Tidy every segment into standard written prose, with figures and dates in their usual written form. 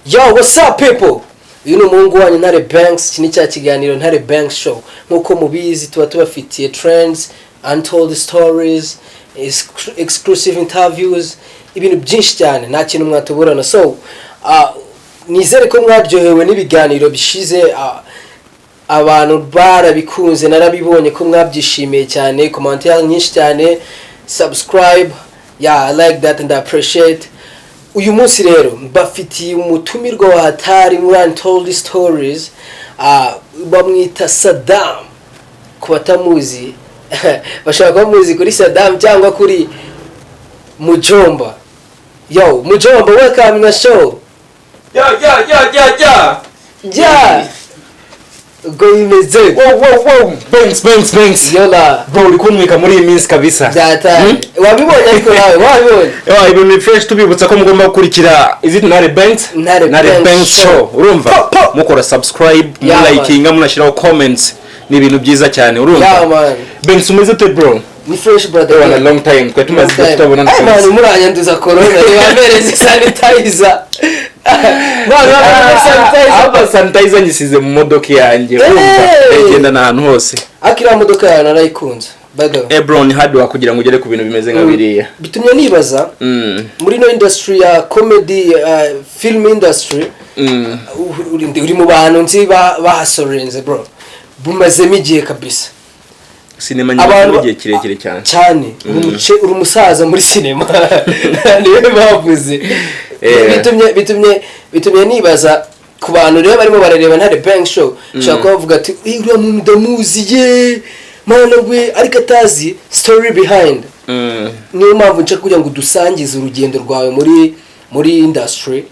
Yo, what's up people? Uyu ni umuhungu wanyu NTARE Banks, iki ni cya kiganiro NTARE Banks Show. Nkuko mubizi tuba tubafitiye trends, untold stories, exclusive interviews, ibintu byinshi cyane nta kintu mwatuburana. So, nizere ko mwaryohewe n'ibiganiro bishize, abantu barabikunze narabibonye ko mwabyishimiye cyane, commentaire nyinshi cyane, subscribe. Yeah, I like that and I appreciate. Uyu munsi rero mbafitiye umutumirwa wa hatari muri untold stories, bamwita Saddam. Ku batamuzi bashaka bamuzi kuri Saddam cyangwa kuri Mujomba. Yo, Mujomba, welcome to the show. Yeah. Go imeze. Wow. Banks. Yola. Bro, ukunwika muri iminsi kabisa. Data. Wabibonye ariko nawe, wabibonye. Ibintu fresh tubibutsa ko mugomba gukurikira NTARE Banks Show. Urumva? Mukora subscribe, likinga, munashiraho comments. Ni ibintu byiza cyane, urumva? Yeah man. Banks umeze te bro. Ni fresh brother. A long time. Kwa tumaze tutabona na. Man muranyanduza corona. Yamereze sanitizer. Aba sanitizer nyisize mu modoka yanjye, urumva? Egenda nahantu hose. Akira modoka yana nayikunze. Ebron hardware kugira ngo ugere ku bintu bimeze nka biriya. Bitumye nibaza muri no industry ya comedy, film industry, uri mu bantu nzi bahasorenze bro. Bumazemo igihe kabisa. Sinema nyine igihe kirekire cyane. Uri umusaza muri sinema. Niwe bavuze. Bitumye nibaza ku bantu rero barimo barareba NTARE Banks Show, shaka kuvuga ati uriya muntu ndamuzi ye mana we ariko atazi story behind. Niyo mpamvu nshaka kugira ngo dusangize urugendo rwawe muri industry,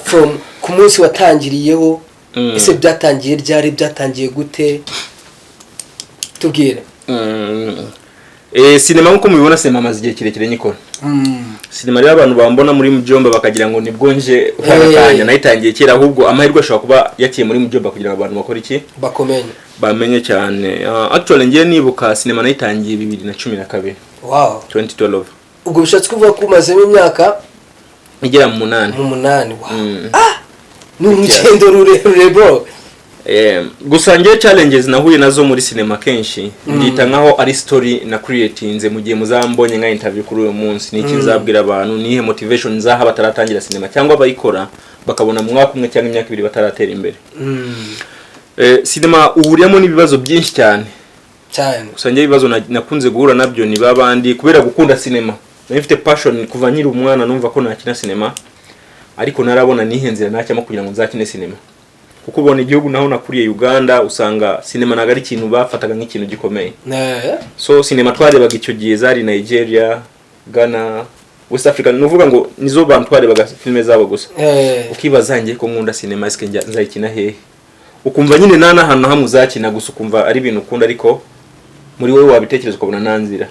from ku munsi watangiriyeho, ese byatangiye ryari, byatangiye gute, tubwire. Sinema nkuko mubibona sinema amaze igihe kirekire nyikora. Sinema rero abantu bambona muri Mujomba bakagira ngo nibwo nje uharatanya, nayitangiye kera, ahubwo amahirwe ashobora kuba yakiye muri Mujomba kugira abantu bakora iki bamenye cyane. Actually ngiye nibuka sinema nayitangiye 2012. Wow, 2012. ubwo bishatse kuvuga ko umazemo imyaka igera mu 8. Wow. Ni urugendo rurerure bro. Gusa ngiye challenges nahuye nazo muri sinema kenshi, ngita nkaho ari story na creatinze mu gihe muzambonye nka interview kuri uyu munsi, niki nzabwira abantu, nihe motivation nzaha bataratangira sinema cyangwa bayikora bakabona mu mwaka umwe cyangwa imyaka 2 bataratera imbere. Sinema uhuriyamo n'ibibazo byinshi cyane. Gusa ngiye ibibazo nakunze guhura nabyo ni babandi kubera gukunda sinema. Nifite passion kuva nkiri umwana, numva ko nakina sinema, ariko narabona nihenzera nacyamo kugira ngo nzakine sinema. Kuko ubona igihugu naho nakuriye Uganda, usanga sinema nagari ikintu bafataga nk'ikintu gikomeye. So sinema twarebaga icyo gihe zari Nigeria, Ghana, West Africa, nuvuga ngo nizo bantu twarebaga filme zabo gusa. Ukibaza ngiye ko nkunda sinema iske nzayikina hehe, ukumva nyine nana hano hamwe uzakina gusa, ukumva ari ibintu ukunda, ariko muri wewe wabitekereza ukabona nanzira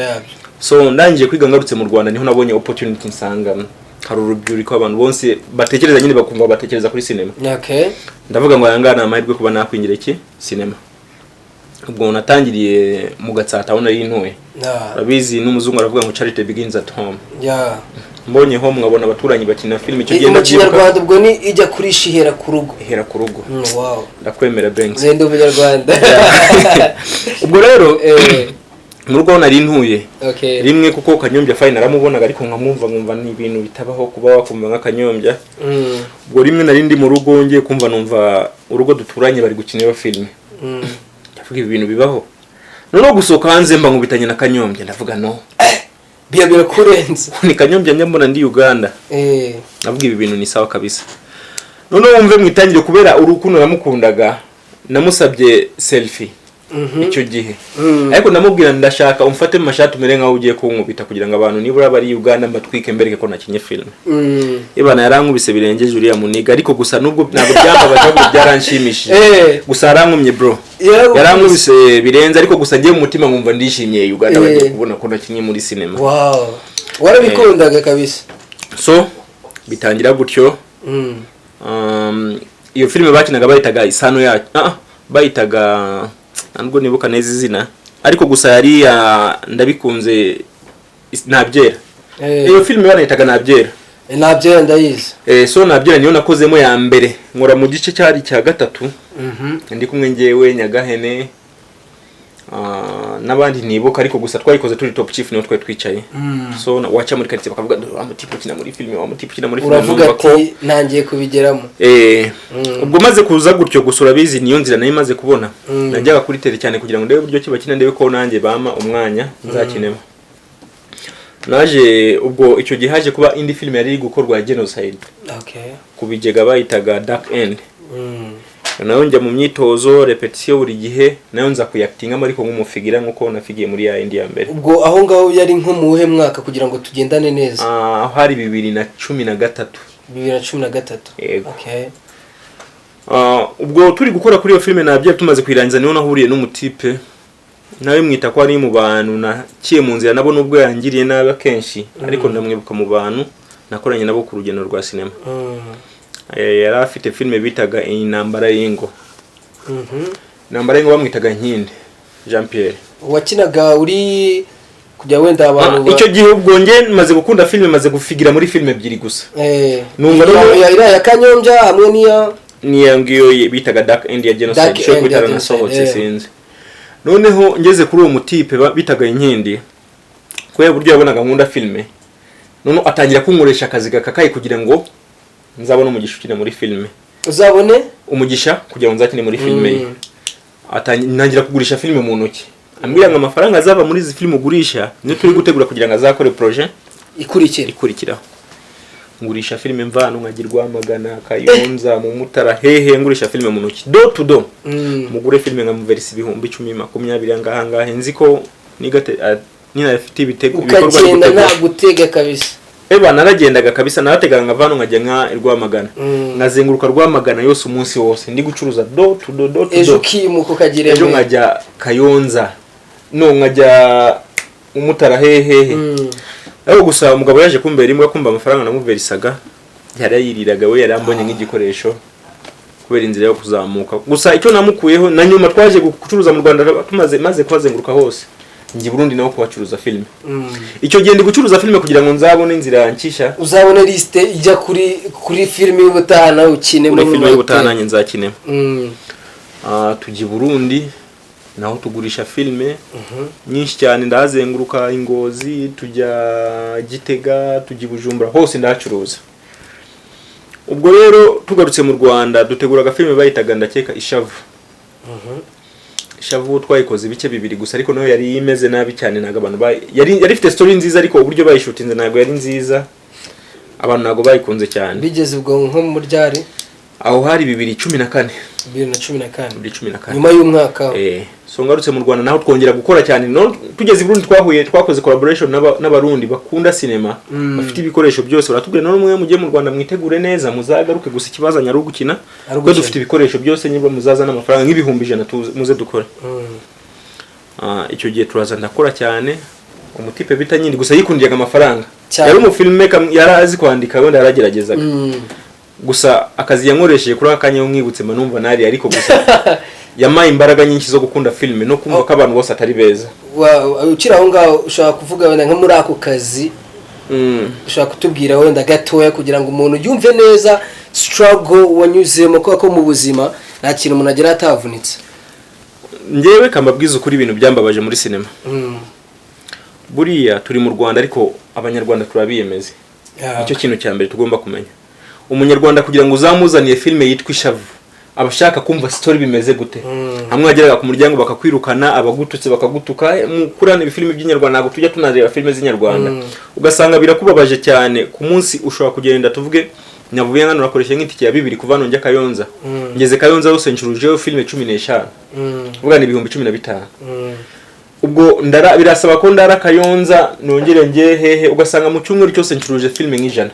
yabyo. So ndangije kwiga ngarutse mu Rwanda, niho nabonye opportunity nsanga hari urubyiruko abantu bonse batekereza nyine bakumva batekereza kuri sinema. Ndavuga ngo yangana amahirwe kuba nakwingira iki sinema. Ubwo natangiriye mu Gatsata aho nari ntuye. Rabizi n'umuzungu aravuga ngo charity begins at home. Mbonye home ngabona abaturanyi bakina film icyo gihe ndabyibuka. Rwanda ubwo ni ijya kurisha ihera ku rugo. Wow. Ndakwemera Banks. Zendo Munyarwanda. Ubwo rero Murwanda nari ntuye. Rimwe kuko Kanyombya fine naramubonaga, ariko nkamwumva ni ibintu bitabaho kuba wakumva nka Kanyombya. Ubwo rimwe nari ndi mu rugo ngiye kumva numva urugo duturanye bari gukinira film. Ndavuga ibintu bibaho. None gusoka hanze mba ngubitanye na Kanyombya, ndavuga no. Biyabira kurenza. Ni Kanyombya nyambona ndi Uganda. Ndavuga ibi bintu ni sawa kabisa. None wumve mwitangire kubera urukundo namukundaga, namusabye selfie. Icyo gihe ariko namubwira ndashaka umfate mu mashati umere nkaho ugiye kunkubita kugira ngo abantu nibura bari Uganda mbatwike mbereke ko nakinye film. Ibana yarankubise birengeje uriya muniga, ariko gusa nubwo ntabwo byambabaje, ahubwo byaranshimishije. Gusa yarankumye bro, yarankubise birenze, ariko gusa ngiye mu mutima nkumva ndishimye Uganda bagiye kubona ko nakinye muri sinema. Wow, warabikundaga kabisa. So bitangira gutyo. Iyo film bakinaga bayitaga Isano yacu, bayitaga ntabwo nibuka neza izina, ariko gusa yari ndabikunze ntabyera. Iyo film banayitaga ntabyera. nabyo ndayizi. So nabyo niyo nakozemo ya mbere nkora mu gice cyari cya gatatu. Ndi kumwe ngewe Nyagahene n'abandi nibuka ariko gusa twayikoze turi top chief niyo twari twicaye. So wacha muri quartier bakavuga amutipe kina muri filme uravuga ati nangiye kubigeramo. Ubwo maze kuza gutyo gusura bizi niyo nzira nayo maze kubona. Najyaga kuri tele cyane kugira ngo ndebe uburyo kibakina ndebe ko nanjye bama umwanya nzakinema. Naje ubwo icyo gihaje kuba indi film yari gukorwa ya genocide. Kubigega bayitaga Dark End. Nayo njya mu myitozo repetition buri gihe nayo nza kuyactinga ariko nk'umufigira nkuko nafigiye muri ya India mbere. Ubwo aho ngaho yari nko muhe mwaka kugira ngo tugendane neza? Hari 2013. 2013. Ubwo turi gukora kuri iyo filme nabyo tumaze kwirangiza niho nahuriye n'umutipe nawe mwita ko ari mu bantu nakiye mu nzira nabo nubwo yangiriye nabi kenshi ariko ndamwibuka mu bantu nakoranye nabo ku rugendo rwa cinema. Yari afite filme bitaga Intambara y'ingo. Intambara y'ingo bamwitaga Nkinde Jean Pierre. Wakinaga uri kujya wenda abantu icyo gihe ubwo nge maze gukunda filme maze gufigira muri filme ebyiri gusa. Numva ira ya Kanyombya hamwe niya ngiyo bitaga Dark End ya genocide cyo kwitara nasohotse sinzi. Noneho ngeze kuri uwo mutipe bitaga Nkinde ko buryo yabonaga nkunda filme none atangira kunkoresha akazi gakakaye kugira ngo nzabona umugisha ukina muri filme. Uzabone umugisha kugira ngo nzakine muri filme. Atangira kugurisha filme mu ntoki. Ambwira ngo amafaranga azava muri izi filme ugurisha niyo turi gutegura kugira ngo azakore projet ikurikira. Ngurisha filme mvano nkagirwa magana Kayonza mu Mutara hehe ngurisha filme mu ntoki do to do. Mugure filme nka muverisi 1020 ngaha nziko nigate nina afite ibitego bikorwa ukagenda nagutega kabisa. Naragendaga kabisa narategaga nkavano nkajya nka Rwamagana. Ngazenguruka Rwamagana yose umunsi wose ndi gucuruza do to do. Ejo kimuko kagire ejo nkajya Kayonza no nkajya Umutara hehe. Aho gusa umugabo yaje kumbera imwe kumba amafaranga namuverisaga yari yiriraga we yarambonye nk'igikoresho kubera inzira yo kuzamuka. Gusa icyo namukuyeho na nyuma twaje gucuruza mu Rwanda maze kwazenguruka hose ngi Burundi naho kubacuruza filme. Icyo gihe ndi gucuruza filme kugira ngo nzabone inzira nkisha. Uzabone liste ijya kuri filme y'ubutana ukine muri filme y'ubutana nzakine. Tuji Burundi naho tugurisha filme nyinshi cyane ndazenguruka Ingozi tujya Gitega tuji Bujumbura hose ndacuruza. Ubwo rero tugarutse mu Rwanda duteguraga filme bayitaga ndakeka Ishavu. Ishavu twayikoze bice bibiri gusa ariko nayo yari imeze nabi cyane naga abantu yari ifite story nziza ariko uburyo bayishutinze nago yari nziza abantu nago bayikunze cyane. Bigeze ubwo nko mu ryari aho hari 2014 nyuma y'umwaka. So ngarutse mu Rwanda naho twongera gukora cyane no tugeze i Burundi twakoze collaboration n'abarundi bakunda cinema bafite ibikoresho byose baratubwira none mwe mujye mu Rwanda mwitegure neza muzagaruke gusa ikibazanya ari ugukina ko dufite ibikoresho byose nyibwa muzaza n'amafaranga nk'ibihumbi 100 muze dukore. Icyo gihe turaza ndakora cyane umutipe bita Nyindi gusa yikundiyaga amafaranga yari mu filmmaker yarazi kwandika wenda yarageragezaga gusa akazi yankoresheje kuri akanya umwibutse manumva nari ariko gusa yamaye imbaraga nyinshi zo gukunda filme no kumva ko abantu bose atari beza. Ukira aho ngaho ushaka kuvuga wenda nka muri ako kazi ushaka kutubwira wenda gatoya kugira ngo umuntu yumve neza struggle wanyuzemo ko mu buzima nta kintu umuntu agira atavunitse. Ngewe kambabwiza ukuri ibintu byambabaje muri cinema. Buriya turi mu Rwanda ariko abanyarwanda turabiyemeze. Icyo kintu cya mbere tugomba kumenya. Umunyarwanda kugira ngo uzamuzaniye filme yitwa Ishavu abashaka kumva story bimeze gute. Hamwe ageraga ku muryango bakakwirukana abagututse bakagutuka kurana ibifilme by'inyarwanda ntabwo tujya tunareba filme z'inyarwanda. Ugasanga birakubabaje cyane ku munsi ushobora kugenda tuvuge nyavuye ngano nakoresha nk'itike ya 2 kuva no njya Kayonza. Ngeze Kayonza hose ncurujeho filme 15 vuga ni 1015. Ubwo birasaba ko ndara Kayonza nongere nge hehe ugasanga mu cyumweru cyose ncuruje filme nk'ijana.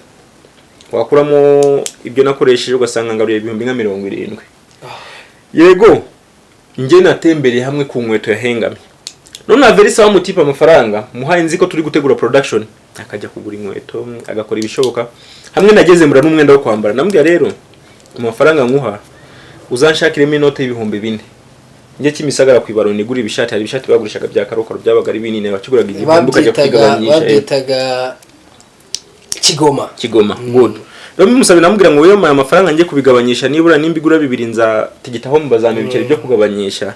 Wakuramo ibyo nakoresheje ugasanga ngaruye 270. Yego nge natembereye hamwe ku nkweto yahengamye. None averisa wa mutipa amafaranga muhaye nziko turi gutegura production akajya kugura inkweto agakora ibishoboka hamwe nageze mura n'umwenda wo kwambara nambwiye rero amafaranga nkuha uzanshakiremo inote y'ibihumbi 4 nge kimisagara kwibaro nigura ibishati hari ibishati bagurishaga bya karokaro byabaga ari binini bakiguraga igihumbi ukajya kwigabanyisha babitaga Kigoma. Good. Rero musabe namubwira ngo wewe amafaranga ngiye kubigabanyisha nibura nimbigura 2 nza tigitaho mubazame biceri byo kugabanyisha.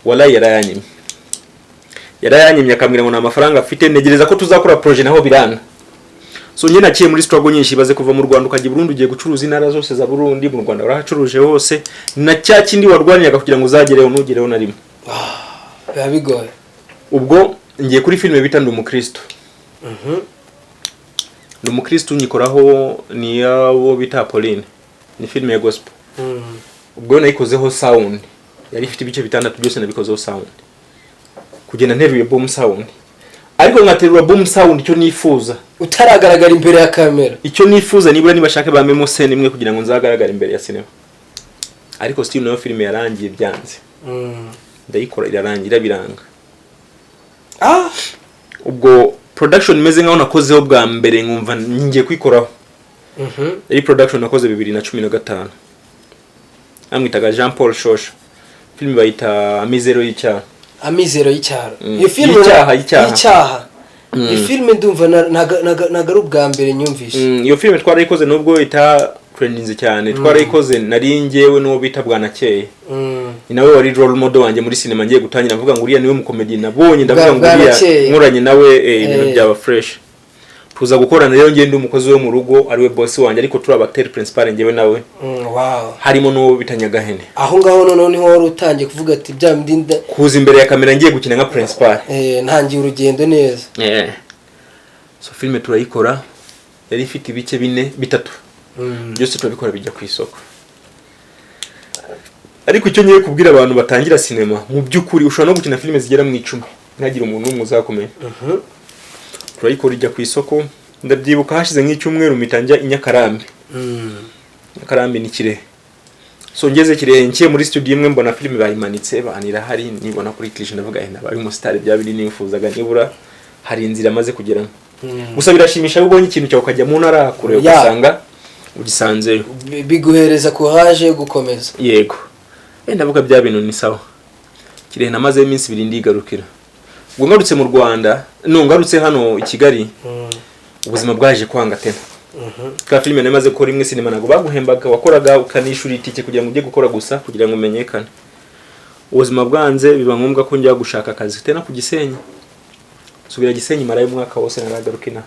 Wala yarayanyimye akambwira ngo na amafaranga afite negereza ko tuzakora projet naho birana. So njye naciye muri struggle nyinshi baze kuva mu Rwanda ukajya Burundi ugiye gucuruza intara zose za Burundi mu Rwanda urahacuruje hose na cya kindi warwanyaga kugira ngo uzagereho nugereho na rimwe. Bigoye. Ubwo ngiye kuri filme bita ndi umukristo. Ndi umukristo nyikoraho ni yabo bita Pauline. Ni filme ya gospel. Ubwo nayikozeho sound. Yari ifite ibice bitandatu byose nabikozeho sound. Kugenda nteruye boom sound. Ariko ngaterura boom sound cyo nifuza utaragaragara imbere ya kamera. Icyo nifuza nibura nibashaka ba memo scene imwe kugira ngo nzagaragara imbere ya cinema. Ariko still no filme yarangiye byanze. Ndayikora irarangira biranga. Ubwo production meze nkaho nakozeho bwa mbere nkumva ngiye kwikoraho. Iyi production nakoze 2015. Amwitaga Jean Paul Shosha. Filme bayita Amizero y'icyaha. Iyo filme y'icyaha. Iyo filme ndumva nagaru bwa mbere nyumvishe. Iyo filme twarayikoze nubwo ita trendinze cyane. Twarayikoze nari ngewe no bita Bwanakeye. Nawe wari role model wanje muri cinema ngiye gutangira mvuga ngo uriya niwe mu comedy nabonye ndavuga ngo uriya nkoranye nawe ibintu byaba fresh. Tuza gukorana rero ngende umukozi wo mu rugo ari we boss wanje ariko turi abacteur principal ngewe nawe. Harimo no bitanyagahene. Aho ngaho none niho wari utangiye kuvuga ati bya ndinda kuza imbere ya kamera ngiye gukina nka principal. Ntangiye urugendo neza. So filme turayikora yari ifite ibice 3 byose turabikora bijya ku isoko. Ariko icyo ngiye kubwira abantu batangira cinema mu byukuri ushobora no gukina filme zigera mu 10 ntagira umuntu umwe uzakomeye. Turayikora ijya ku isoko ndabyibuka hashize nk'icyumweru mitanja inyakarambe. Nyakarambe ni Kirehe. So ngeze Kirehe nkiye muri studio imwe mbona filme bayimanitse banira hari nibona kuri cliché ndavuga bari mu star bya biri nifuzaga nibura hari inzira maze kugera. Gusa birashimisha ubonye ikintu cyawe ukajya mu ntara kure ugasanga ugisanze biguhereza courage gukomeza. Yego. Ndavuga bya bintu ni sawa. Kirehe namaze iminsi 2 ndigarukira. Ubwo ngarutse mu Rwanda ngarutse hano i Kigali. Ubuzima bwaje kwanga tena. Ka filme namaze gukora imwe cinema nago baguhembaga wakoraga ukanishura itike kugira ngo ujye gukora gusa kugira ngo umenyekane. Ubuzima bwanze biba ngombwa ko njya gushaka akazi tena ku Gisenyi. Subira Gisenyi maraye umwaka wose naragarukina.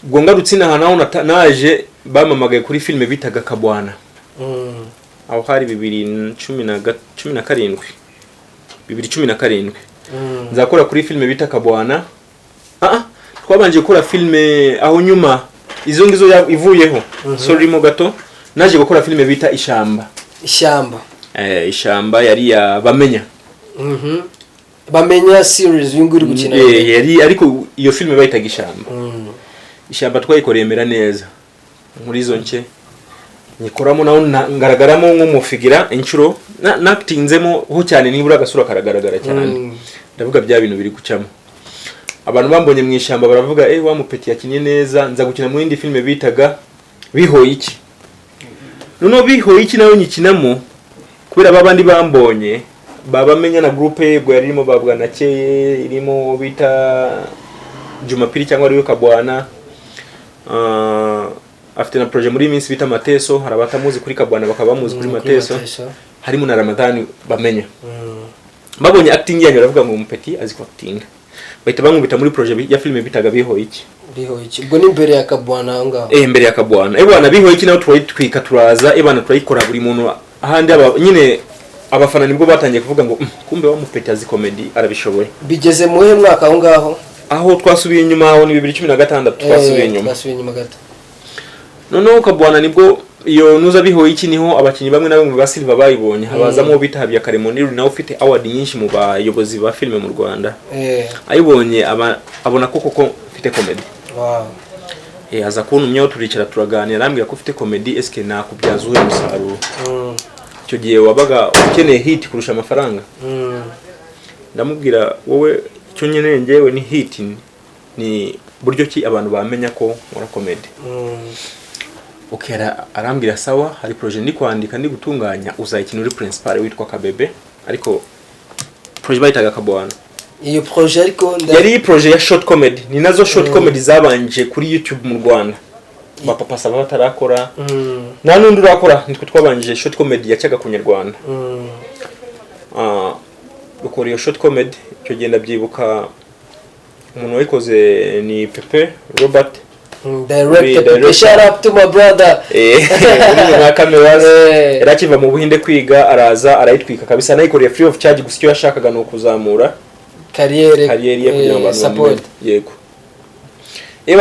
Ubwo ngarutse naho naje bamamagaye kuri filme bitaga Kabwana. Aho hari 2017 nzakora kuri filme bita Kabwana. Twabanje gukora filme aho nyuma izo ngizo ivuyeho. Sorry mo gato naje gukora filme bita Ishamba. Ishamba yari ya Bamenya. Bamenya series yunguri gukina. Yari ariko iyo filme bayitaga Ishamba. Ishamba twayikoremera neza muri izo nce nikoramo naho ngaragaramo nk'umufigira inshuro natinzemo ho cyane nibura agasura karagaragara cyane. Ndavuga bya bintu biri gucamo. Abantu bambonye mu Ishamba baravuga wa mupeti yakinye neza nza gukina mu yindi filme bitaga Bihoye iki. Noneho Bihoye iki nayo nyikinamo kubera babandi bambonye Bamenya na groupe yego yarimo Bwanakeye irimo bita Jumapili cyangwa ariyo Kabwana. Afite na projet muri minsi bita Mateso hari abatamuzi kuri Kabwana bakaba bamuzi kuri Mateso. Harimo na Ramadhani Bamenya. Babonye acting yanyu baravuga ngo umupeti azi ko acting. Bahita bamubita muri projet ya filme bitaga Bihoye iki. Ubwo ni imbere ya Kabwana ngaho. Imbere ya Kabwana. Bwana Bihoye iki nayo twitwika turaza bana turayikora buri muntu ahandi nyine abafana nibwo batangiye kuvuga ngo kumbe wa mupeti azi comedy arabishoboye. Bigeze muhe mwaka aho ngaho. Aho twasubiye inyuma aho ni 2016 twasubiye inyuma gato. Noneho Kabwana nibwo iyo nuza Bihoye iki niho abakinyi bamwe na bamwe ba Silva bayibonye habazamo bitahabya Karemoniri nawe ufite award nyinshi mu bayobozi ba filme mu Rwanda. Ayibonye abona koko ufite comedy. Aza kuntumyeho turicara turaganira arambwira ko ufite comedy eske nakubyaza uwe musaruro. Icyo gihe wabaga ukeneye hit kurusha amafaranga. Ndamubwira wowe icyo nyeneye ngewe ni hit ni buryo ki abantu bamenya ko nkora comedy. Arambwira sawa hari projet ndi kwandika ndi gutunganya uzayikina uri principal witwa Kabebe ariko projet bayitaga Kabwana. iyo projet ariko yari projet ya short comedy ni nazo short comedy zabanje kuri YouTube mu Rwanda bapapa saba batarakora nta nundi urakora nitwe twabanje short comedy yacaga ku Nyarwanda dukora iyo short comedy cyo genda byibuka umuntu wayikoze ni Pepe Robert director. Shout out to my brother. Nka cameras erakiva mu Buhinde kwiga araza arayitwika kabisa nayikoreye free of charge gusa icyo yashakaga no kuzamura kariyeri ye kugira ngo abantu yego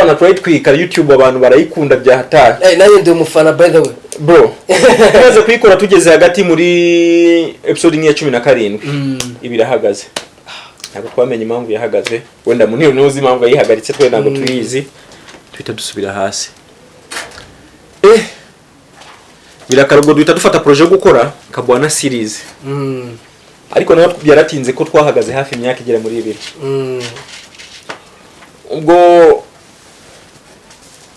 na turayitwika YouTube abantu barayikunda bya hatari nayo ndi umufana by the way bro tumaze kuyikora tugeze hagati muri episode ya 17 ibirahagaze ntabwo twamenye impamvu yahagaze wenda muniro nuzi impamvu yihagaritse twe ntabwo tuyizi twita dusubira hasi birakarugo duhita dufata projet gukora kabwana series ariko nayo byaratinze ko twahagaze hafi imyaka igera muri 2 ubwo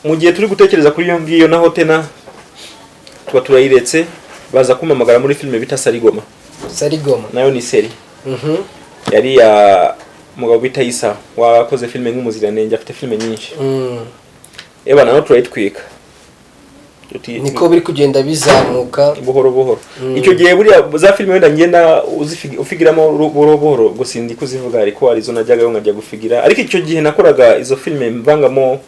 mu gihe turi gutekereza kuri iyo ngiyo naho tena tuba turayiretse baza kumamagara muri filime bita Sarigoma nayo ni seri yari ya mugabo bita Isa wakoze filime nk'umuziranenge afite filime nyinshi naho turayitwika niko biri kugenda bizamuka buhoro icyo gihe buriya za filime wenda ngenda ufigiramo buhoro gusa ndi kuzivuga ariko arizo najyaga yo nkajya gufigira ariko icyo gihe nakoraga izo filime mvangamo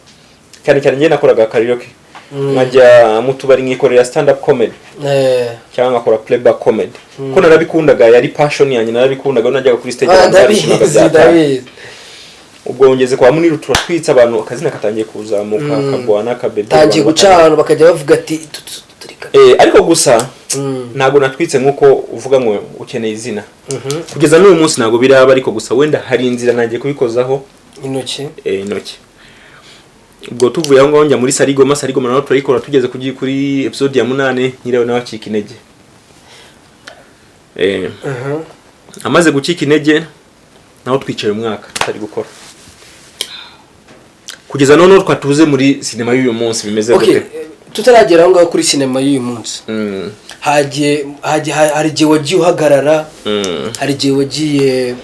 cyane ngiye nakoraga karaoke nkajya mu tubari nkikorera stand up comedy cyangwa nkakora playback comedy ko narabikundaga yari passion yanjye narabikundaga najyaga kuri stage ubwo ngeze kwa Muniru turatwitsa abantu akazina katangiye kuzamuka kabwana kabebe tangiye guca abantu bakajya bavuga ati ariko gusa ntago natwitse nkuko uvuga ngo ukeneye izina kugeza n'uyu munsi ntago biraba ariko gusa wenda hari inzira nagiye kubikozaho intoki ubwo tuvuye aho ngaho njya muri Sarigoma naho turayikora tugeze kuri episode ya 8 nyirayo nawe acika intege amaze gucika intege naho twicaye umwaka tutari gukora kugeza none twatuze muri sinema y'uyu munsi bimeze gute tutaragera aho ngaho kuri sinema y'uyu munsi hagiye gihe wagiye uhagarara hari gihe wagiye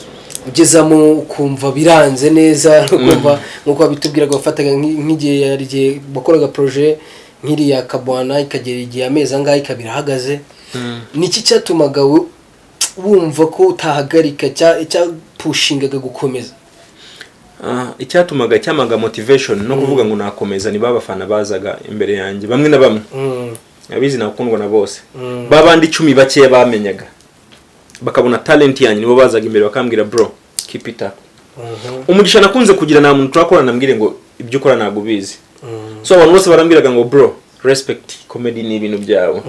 ugezamo ukumva biranze neza ukumva nkuko bitubwiraga wafataga nk'igihe yari bakoraga projet nk'iri ya kabwana ikagera igihe amezi angahe ikabira hagaze niki cyatumaga wumva ko utahagarika cya pushingaga gukomeza icyatumaga cyamaga motivation no kuvuga ngo nakomeza ni babafana bazaga imbere yanjye bamwe na bamwe abizi nakundwa na bose babandi 10 bake bamenyaga bakabona talent yanjye nibo bazaga imbere bakambwira bro keep it up umugisha nakunze kugira na muntu turakorana mbwire ngo ibyo ukora nago bizi so abantu bose barambwiraga ngo bro respect comedy ni ibintu byawe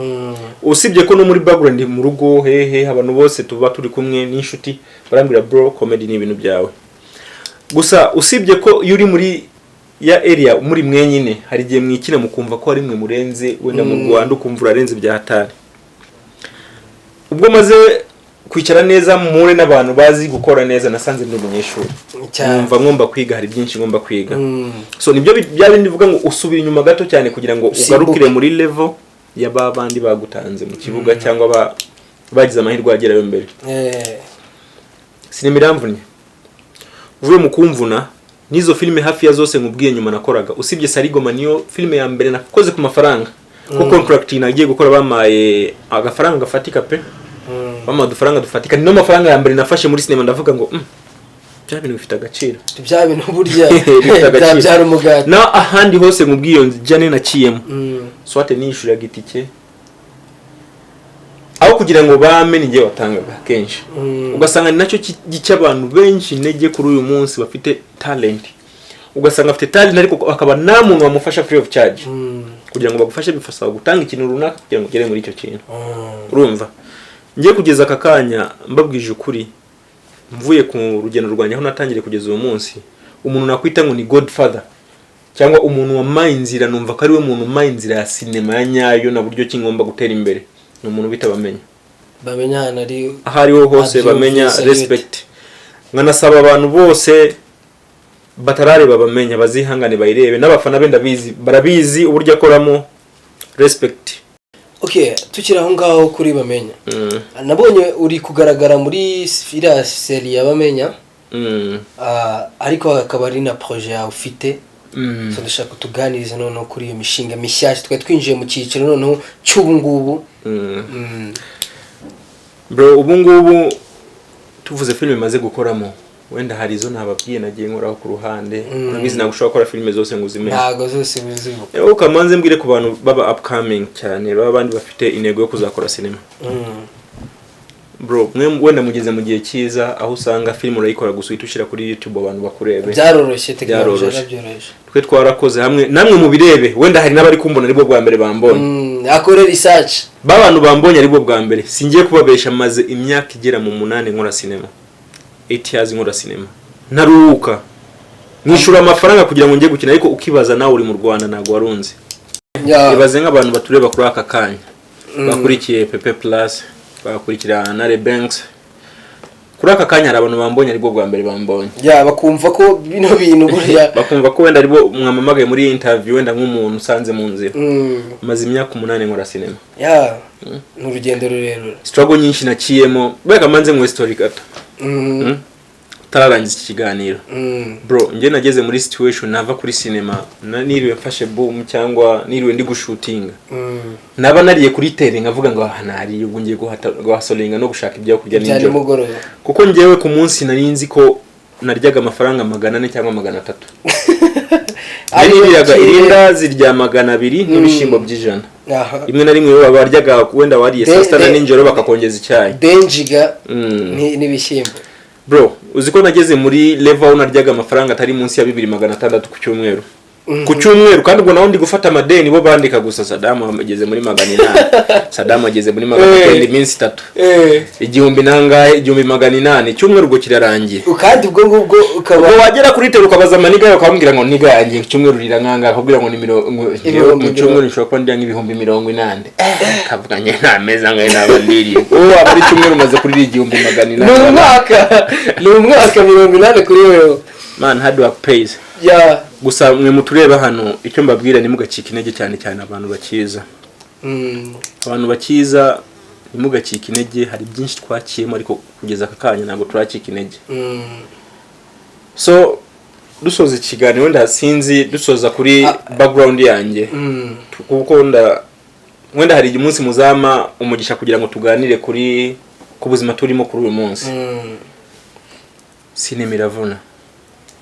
usibye ko no muri background mu rugo abantu bose tuba turi kumwe n'inshuti barambwira bro comedy ni ibintu byawe gusa usibye ko yuri muri ya area muri mwenyine hari gihe mwikina mukumva ko ari mwe murenze wenda mu Rwanda ukumva urarenze bya hatari ubwo maze kwicara neza mure n'abantu bazi gukora neza nasanze ndi umunyeshuri numva ngomba kwiga hari byinshi ngomba kwiga so nibyo byabindi ndivuga ngo usubira inyuma gato cyane kugira ngo ugarukire muri level ya babandi bagutanze mu kibuga cyangwa bagize amahirwe agerayo mbere sinema iramvunye uvuye mu kumvuna nizo filime hafi ya zose nkubwiye nyuma nakoraga usibye Sarigoma niyo filime ya mbere nakoze ku mafaranga ko contract nagiye gukora bamaye agafaranga gafatika pe bama dufaranga dufatika no mafaranga ya mbere nafashe muri sinema ndavuga ngo bya bintu bifite agaciro bya bintu burya byari umugati na ahandi hose nkubwiye njane naciyemo swate nishura gitike aho kugira ngo bame ninge watangaga kenshi ugasanga nacyo gice abantu benshi intege kuri uyu munsi bafite talent ugasanga afite talent ariko akaba nta muntu wamufasha free of charge kugira ngo bagufashe bifasha gutanga ikintu runaka kugira ngo ugere muri icyo kintu urumva ngiye kugeza akakanya mbabwije ukuri mvuye ku rugendo rwanya aho natangire kugeza uyu munsi umuntu nakwita ngo ni godfather cyangwa umuntu wa mainzira numva ko ari we muntu mainzira ya sinema ya nyayo na buryo kingomba gutera imbere ni umuntu bita Bamenya nari ahariho hose Bamenya respect nkanasaba abantu bose batarareba Bamenya bazihangane bayirebe n'abafana benda bizi barabizi uburyo akoramo respect tukira aho ngaho kuri Bamenya nabonye uri kugaragara muri iriya serie ya Bamenya ariko akaba ari na projet yawe ufite so dushaka tuganiriza noneho kuri iyo mishinga mishyashya twe twinjiye mu cyiciro noneho cy'ubu ngubu bro ubu ngubu tuvuze filime maze gukoramo wenda hari izo nababwiye nagiye nkoraho ku ruhande nabizi nagushaka gukora filime zose ngo uzimenye ntago zose bizibuka ukamanze mbwire ku bantu baba upcoming cyane baba bandi bafite intego yo kuzakora cinema bro mwe wenda mugeze mu gihe cyiza aho usanga film urayikora gusa uhita kuri YouTube abantu bakurebe byaroroshye technology byaroroshye twe twarakoze hamwe namwe mu birebe wenda hari nabari kumbona aribwo bwa mbere bambonye akore research babantu bambonye aribwo bwa mbere singiye kubabesha maze imyaka igera mu 8 nkora cinema 8 years nkora cinema ntaruhuka nishura amafaranga kugira ngo njye gukina ariko ukibaza nawe uri mu Rwanda nago warunze ibaze nk'abantu batureba kuri aka kanya bakurikiye PEPE Plus bakurikira NTARE Banks kuri aka kanya abantu bambonye aribwo bwa mbere bambonye bakumva ko bino bintu buriya bakumva ko wenda aribwo mwamamagaye muri interview wenda nk'umuntu usanze mu nzira maze imyaka 8 nkora cinema n'urugendo rurerure struggle nyinshi nakiyemo bega manze mu story gato tararangiza ikiganiro bro nge nageze muri situation nava kuri cinema niriwe mfashe boom cyangwa niriwe ndi gushutinga naba nariye kuri tele ngavuga ngo nari ubu ngiye guhasolinga no gushaka ibyo kurya n'injoro kuko ngewe ku munsi nari nzi ko naryaga amafaranga 400 cyangwa 300 aribiraga irinda zirya 200 n'ibishimbo by'ijana rimwe na rimwe baba baryaga wenda wariye saa 6 n'injoro bakakongeza icyayi benjiga n'ibishimbo bro uziko nageze muri level naryaga amafaranga atari munsi ya 2600 ku cyumweru kandi ubwo naho ndi gufata amadeni bo bandika gusa Saddam amageze muri 800 Saddam ageze muri 800 iminsi 3 igihumbi nangahe 1800 cyumweru ubwo kirarangiye kandi ubwo ngubwo ukaba wagera kuri tero ukabaza maniga yawe ukambwira ngo niga yangiye cyumweru riranganga akubwira ngo ni mu cyumweru nshobora kuba ndya nk'ibihumbi 80 kavuganye nta meza ngaye nabandiri abari cyumweru maze kuri 1800 n'umwaka 80 kuri wewe man hard work pays gusa mwe mutureba hano icyo mbabwira ni mugacika intege cyane abantu bakiza abantu bakiza ni mugacika intege hari byinshi twakiyemo ariko kugeza aka kanya ntabwo turacika intege so dusoza ikiganiro wenda sinzi dusoza kuri background yanjye kuko wenda hari umunsi muzama umugisha kugira ngo tuganire kuri ku buzima turimo kuri uyu munsi sinema iravuna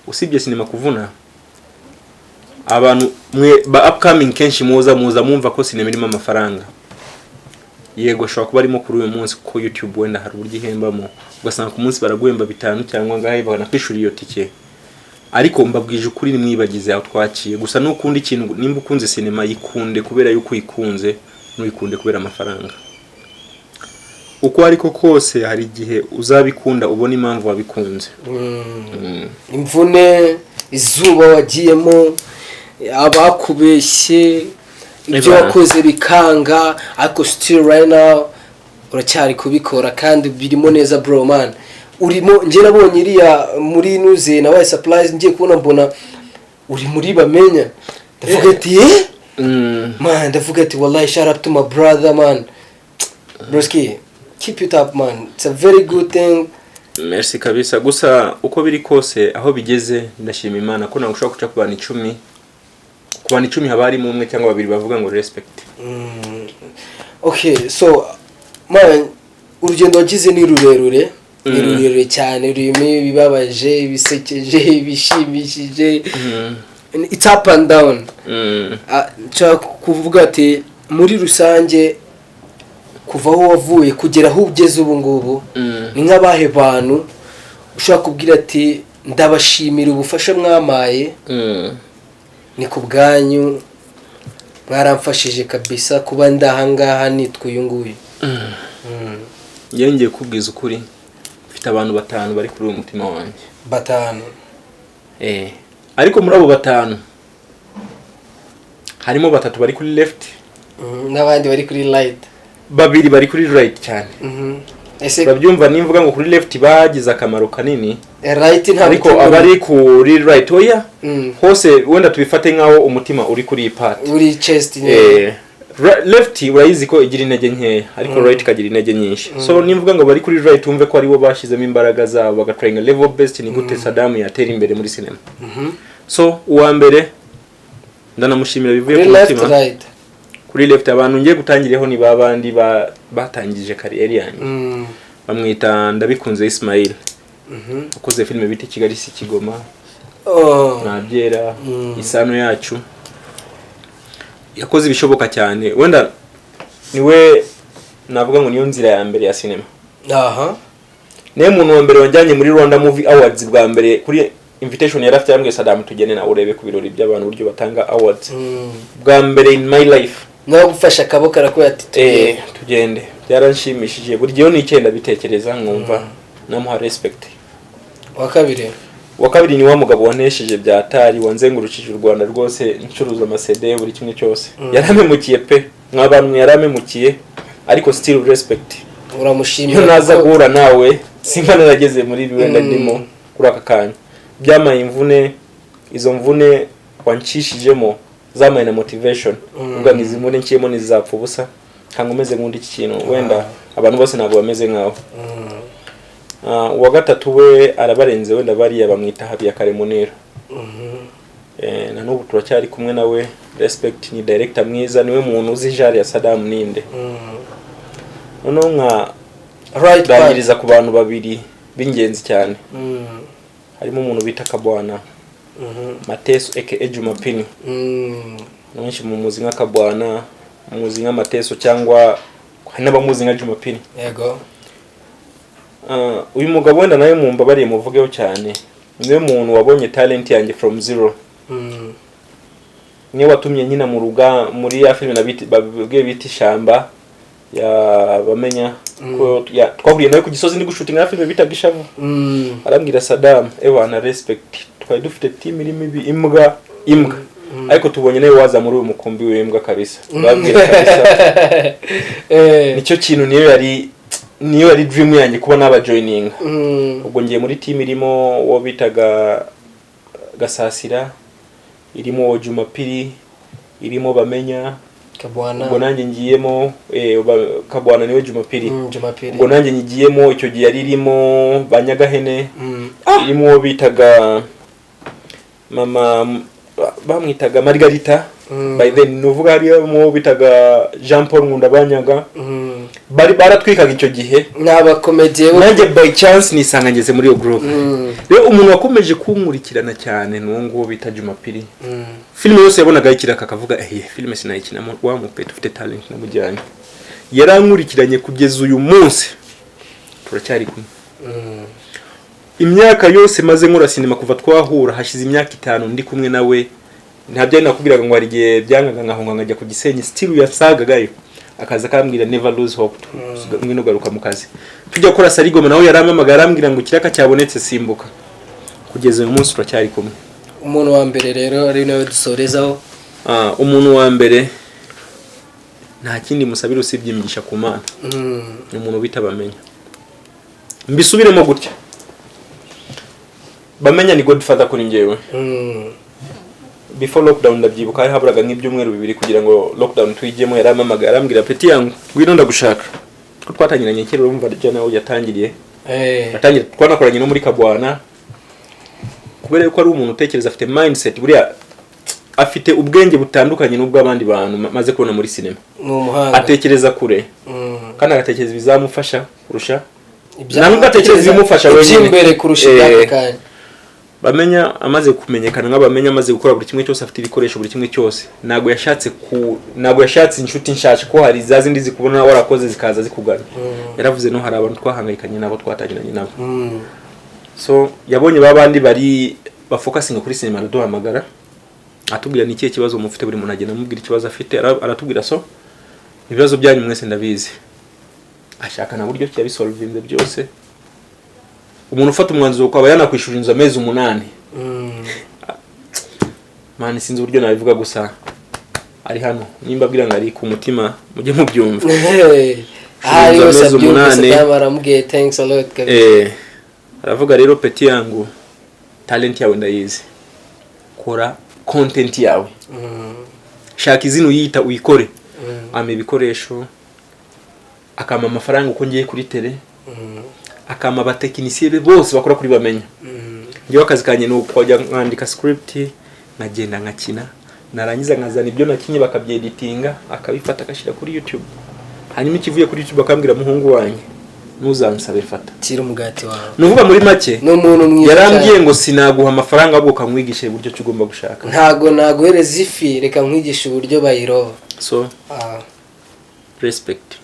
usibye sinema kuvuna abantu mwe ba upcoming kenshi muza mumva ko sinema irimo amafaranga yego shaka kuba arimo kuri uyu munsi ko YouTube wenda hari uburyo ihembamo ugasanga ku munsi baraguhemba 5 cyangwa ngahe bakanakwishura iyo tike ariko mbabwije ukuri ni mwibagize aho twakiye gusa n'ukundi ikintu nimba ukunze sinema yikunde kubera yuko ikunze n'uyikunde kubera amafaranga uko ariko kose hari igihe uzabikunda ubona impamvu wabikunze imvune izuba wagiyemo abakubeshye ibyo wakoze bikanga ariko still right now uracyari kubikora kandi birimo neza bro man urimo nje nabonye iriya muri nuze na wa surprise ngiye kubona mbona uri muri Bamenya ndavuga ati man ndavuga ati wallahi shout out to my brother man broski keep it up man it's a very good thing merci kabisa gusa uko biri kose aho bigeze ndashima Imana ko nagushaka kuca kubana 10 kubana 10 habari mu umwe cyangwa babiri bavuga ngo respect okay so man urugendo wagize ni rurerure ni rurerure cyane rurimo bibabaje ibisekeje ibishimishije it's up and down kuvuga ati muri rusange kuva aho wavuye kugera aho ugeze ubu ngubu ni nk'abahe bantu ushaka kubwira ati ndabashimira ubufasha mwamaye ni ku bwanyu mwaramfashije kabisa kuba ndahangaha nitwa uyu nguyu ngiye kubwiza ukuri mfite abantu 5 bari kuri uyu mutima wanjye 5 ariko muri abo 5 harimo 3 bari kuri left n'abandi bari kuri right 2 bari kuri right cyane babyumva nimvuga ngo kuri left bagize akamaro kanini right nta ariko abari kuri right oya hose wenda tubifate nkaho umutima uri kuri part uri chest left urayizi ko igira intege nkeya ariko right kagira intege nyinshi so nimvuga ngo bari kuri right umve ko ari bo bashizemo imbaraga zabo bagatrainga level best ni gute Saddam yatera imbere muri cinema so uwa mbere ndanamushimira bivuye ku mutima kuri left abantu ngiye gutangireho ni babandi batangije career yanyu bamwita ndabikunze Ismail ukoze filme bita Kigali si Kigoma nabyera isano yacu yakoze ibishoboka cyane wenda niwe navuga ngo niyo nzira ya mbere ya cinema ne muntu wa mbere wajyanye muri Rwanda Movie Awards bwa mbere kuri invitation yarafite yambwiye Saddam tugene na urebe ku birori by'abantu buryo batanga awards bwa mbere in my life no gufasha kaboko arakuye ati tugende byaranshimishije buri gihe n'icyenda bitekereza nkumva namuha respect wa kabiri ni wa mugabo wanesheje byatari wanzengurukije u Rwanda rwose incuruza amasede buri kimwe cyose yaramemukiye pe mwabantu yaramemukiye ariko still respect uramushimira naza guhura nawe simba narageze muri biwenda ndimo kuri aka kanya byamaye imvune izo mvune wancishijemo zamaye na motivation ubwo nizimune nkiyemo nizapfa ubusa kangomeze ngundi iki kintu wenda abantu bose ntabwo bameze nkaho uwa gatatu we arabarenze wenda bariya bamwita Habya Karemunera na n'ubu turacyari kumwe nawe respect ni director mwiza niwe muntu uzi jari ya Saddam ninde noneho nka right bangiriza ku bantu babiri b'ingenzi cyane harimo umuntu bita Kabwana Mateso aka Jumapini nonshi mu muzi nka Kabwana muzi nka Mateso cyangwa n'abamuzi nka Jumapini yego uyu mugabo wenda nawe mu mbabariye muvugeho cyane niwe muntu wabonye talent yanjye from zero niwe watumye nyina mu ruga muri ya filime nabiti babwiye biti Shamba ya Bamenya ko twahuriye nawe ku Gisozi ndi gushutinga ya filime bita Gishavu arambwira Saddam na respect twari dufite team irimo imbwa ariko tubonye nawe waza muri uyu mukumbi w'imbwa kabisa babwira kabisa nicyo kintu niyo yari dream yanjye kuba naba joining ubwo ngiye muri team irimo wo bitaga Gasasira irimo Jumapiri irimo Bamenya Kabwana ubwo nanjye ngiyemo Kabwana niwe Jumapiri ubwo nanjye ngiyemo icyo gihe yari irimo Banyagahene irimo bitaga mama bamwitaga Margarita by then nuvuga hari mu bitaga Jean Paul Nkunda Banyaga bari baratwikaga icyo gihe naba comedy nanjye by chance nisanga ngeze muri iyo group rero umuntu wakomeje kunkurikirana cyane n'uwo bita Jumapiri filime yose yabonaga ikiraka akavuga filime sinayikinamo wa mupete ufite talent namujyanye yarankurikiranye kugeza uyu munsi turacyari kumwe imyaka yose maze nkora cinema kuva twahura hashize imyaka 5 ndi kumwe nawe ntabyo nakubwiraga ngo ari gihe byangaga nkahunga ngajya ku Gisenyi still yasagagayo akaza kambwira never lose hope ngwino garuka mu kazi tujya gukora Sarigoma nawe yaramamagara arambwira ngo kiraka cyabonetse simbuka kugeza uyu munsi turacyari kumwe umuntu wa mbere rero ari nawe dusorezaho umuntu wa mbere nta kindi musabira usibye imigisha ku Mana umuntu bita Bamenya mbisubiremo gutya Bamenya ni godfather kuri ngewe before lockdown ndabyibuka hari haburaga nk'ibyumweru 2 kugira ngo lockdown tuyigemo yaramamagara arambwira peti yangu ngwino ndagushaka ko twatangiranye kera urumva ryo nawe yatangiriye yatangira twanakoranye no muri Kabwana kubera ko ari umuntu utekereza afite mindset buriya afite ubwenge butandukanye n'ubwo abandi bantu maze kubona muri cinema atekereza kure kandi agatekereza bizamufasha kurusha ntabwo atekereza bimufasha wenyine imbere kurusha yakakanye Bamenya amaze kumenyekana nk'abamenya amaze gukora buri kimwe cyose afite ibikoresho buri kimwe cyose nago yashatse inshuti nshaje ko hari zazindi zikubona warakoze zikaza zikugana yaravuze no hari abantu twahangayikanye nabo twatagiranye nabo so yabonye babandi bari bafocusinga kuri cinema duhamagara atubwira ni ikihe kibazo mufite buri muntu agenda amubwira ikibazo afite aratubwira so ibibazo byanyu mwese ndabizi ashaka na buryo cyabisolvinze byose umuntu ufata umwanzuro kwaba yanakwishura inzu amezi 8 mani sinzi uburyo nabivuga gusa ari hano nimba bwira ngari ku mutima mujye mubyumva yose byumvise baramubwiye thanks a lot kabisa aravuga rero peti yangu talent yawe ndayizi kora content yawe shaka izino yita uyikore ama ibikoresho, akama amafaranga uko ngiye kuri tele, akama abatekinisiye be bose bakora kuri Bamenya. Ngiye akazi kanye no kujya kwandika script, nagenda nkakina, narangiza nkazana ibyo nakinye bakabyeditinga, akabifata akashira kuri YouTube. Hanyuma ikivuye kuri YouTube akambwira muhungu wanjye ntuzansabe fata tira umugati wawe. Nuvuga muri make no muntu mwiza yarambwiye ngo sinaguha amafaranga ahubwo kamwigisha uburyo cyugomba gushaka. Ntago naguhereza ifi reka nkwigisha uburyo bayiroba. So respect.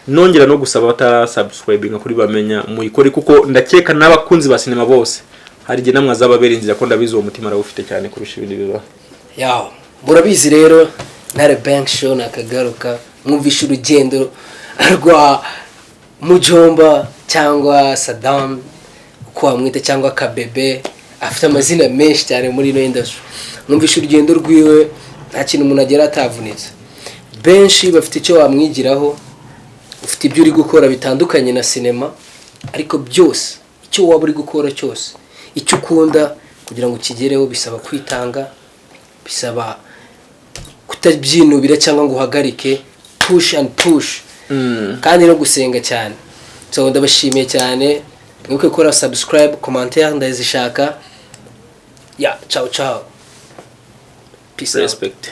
Nongera no gusaba batarasubscribinga kuri Bamenya muyikore kuko ndakeka n'abakunzi ba cinema bose hari gihe namwe azababera inzira ko ndabizi uwo mutima arawufite cyane kurusha ibindi biba. Yaho murabizi rero NTARE Banks Show nakagaruka mwumvisha urugendo rwa Mujomba cyangwa Saddam uko wamwita cyangwa Kabebe, afite amazina menshi cyane muri no industry. Mwumvisha urugendo rwiwe nta kintu umuntu agera atavunitse. Benshi bafite icyo wamwigiraho, ufite ibyo uri gukora bitandukanye na cinema, ariko byose icyo waba uri gukora cyose icyo ukunda kugira ngo ukigereho bisaba kwitanga, bisaba kutabyinubira cyangwa ngo uhagarike, push and push. Kandi no gusenga cyane. So ndabashimiye cyane, mwibuke gukora subscribe, commentaire ndazishaka. Ciao ciao. Peace. Respect.